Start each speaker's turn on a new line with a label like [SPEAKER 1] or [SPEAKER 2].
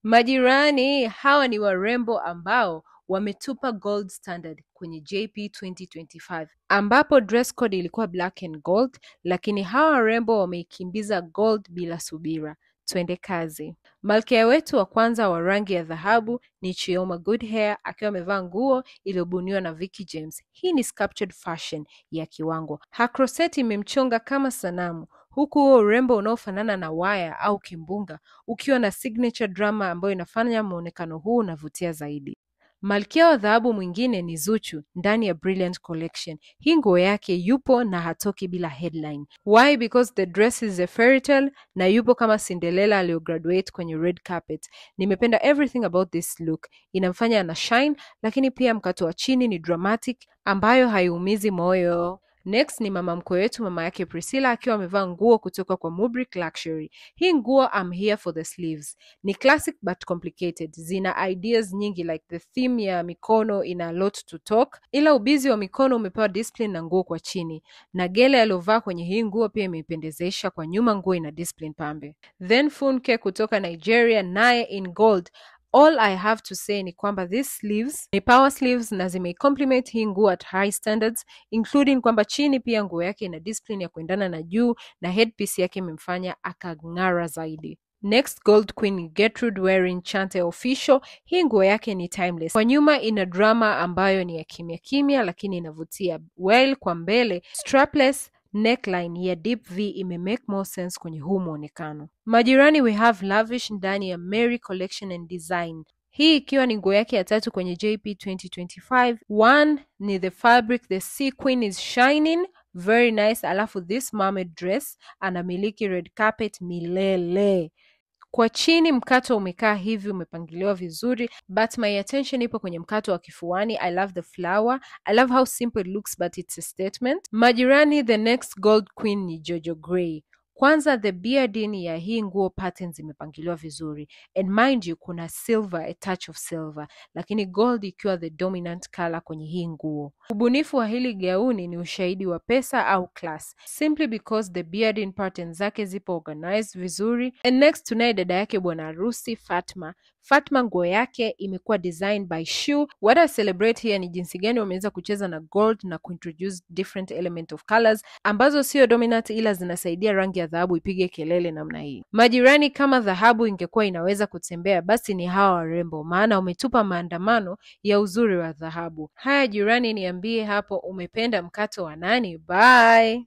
[SPEAKER 1] Majirani, hawa ni warembo ambao wametupa gold standard kwenye JP 2025 ambapo dress code ilikuwa black and gold, lakini hawa warembo wameikimbiza gold bila subira. Twende kazi. Malkia wetu wa kwanza wa rangi ya dhahabu ni Chioma Goodhair akiwa amevaa nguo iliyobuniwa na Vicky James. Hii ni sculptured fashion ya kiwango. Hakroseti imemchonga kama sanamu, huku huo urembo unaofanana na waya au kimbunga ukiwa na signature drama ambayo inafanya muonekano huu unavutia zaidi. Malkia wa dhahabu mwingine ni Zuchu ndani ya Brilliant Collection. Hii nguo yake yupo na hatoki bila headline. Why? Because the dress is a fairy tale na yupo kama Cinderella aliyograduate kwenye red carpet. Nimependa everything about this look. Inamfanya ana shine, lakini pia mkato wa chini ni dramatic ambayo haiumizi moyo. Next ni mama mkwe wetu, mama yake Priscilla akiwa amevaa nguo kutoka kwa Mubrick Luxury. Hii nguo I'm here for the sleeves. Ni classic but complicated. Zina ideas nyingi like the theme ya mikono ina a lot to talk. Ila ubizi wa mikono umepewa discipline na nguo kwa chini. Na gele aliovaa kwenye hii nguo pia imeipendezesha, kwa nyuma nguo ina discipline pambe. Then Funke kutoka Nigeria naye in gold. All I have to say ni kwamba these sleeves ni power sleeves na zimeicomplement hii nguo at high standards, including kwamba chini pia nguo yake ina discipline ya kuendana na juu na headpiece yake imemfanya akang'ara zaidi. Next gold queen ni Gertrude wearing Chante official. Hii nguo yake ni timeless. Kwa nyuma ina drama ambayo ni ya kimya kimya lakini inavutia. Well, kwa mbele strapless neckline ya deep V imemake more sense kwenye huu muonekano. Majirani, we have Lavish ndani ya Mary Collection and Design. Hii ikiwa ni nguo yake ya tatu kwenye JP 2025. One ni the fabric, the sequin is shining, very nice. Alafu this mermaid dress anamiliki red carpet milele. Kwa chini mkato umekaa hivi, umepangiliwa vizuri, but my attention ipo kwenye mkato wa kifuani. I love the flower. I love how simple it looks but it's a statement. Majirani, the next gold queen ni Jojo Grey. Kwanza the beading ya hii nguo patterns zimepangiliwa vizuri. And mind you, kuna silver, a touch of silver, lakini gold ikiwa the dominant color kwenye hii nguo. Ubunifu wa hili gauni ni ushahidi wa pesa au class, simply because the beading patterns zake zipo organized vizuri. And next tunaye dada yake bwana harusi Fatma. Fatma nguo yake imekuwa designed by Shoe. What I celebrate here ni jinsi gani wameweza kucheza na gold na kuintroduce different element of colors ambazo sio dominant ila zinasaidia rangi ya dhahabu ipige kelele namna hii. Majirani, kama dhahabu ingekuwa inaweza kutembea basi ni hawa warembo, maana umetupa maandamano ya uzuri wa dhahabu. Haya jirani, niambie hapo umependa mkato wa nani? Bye!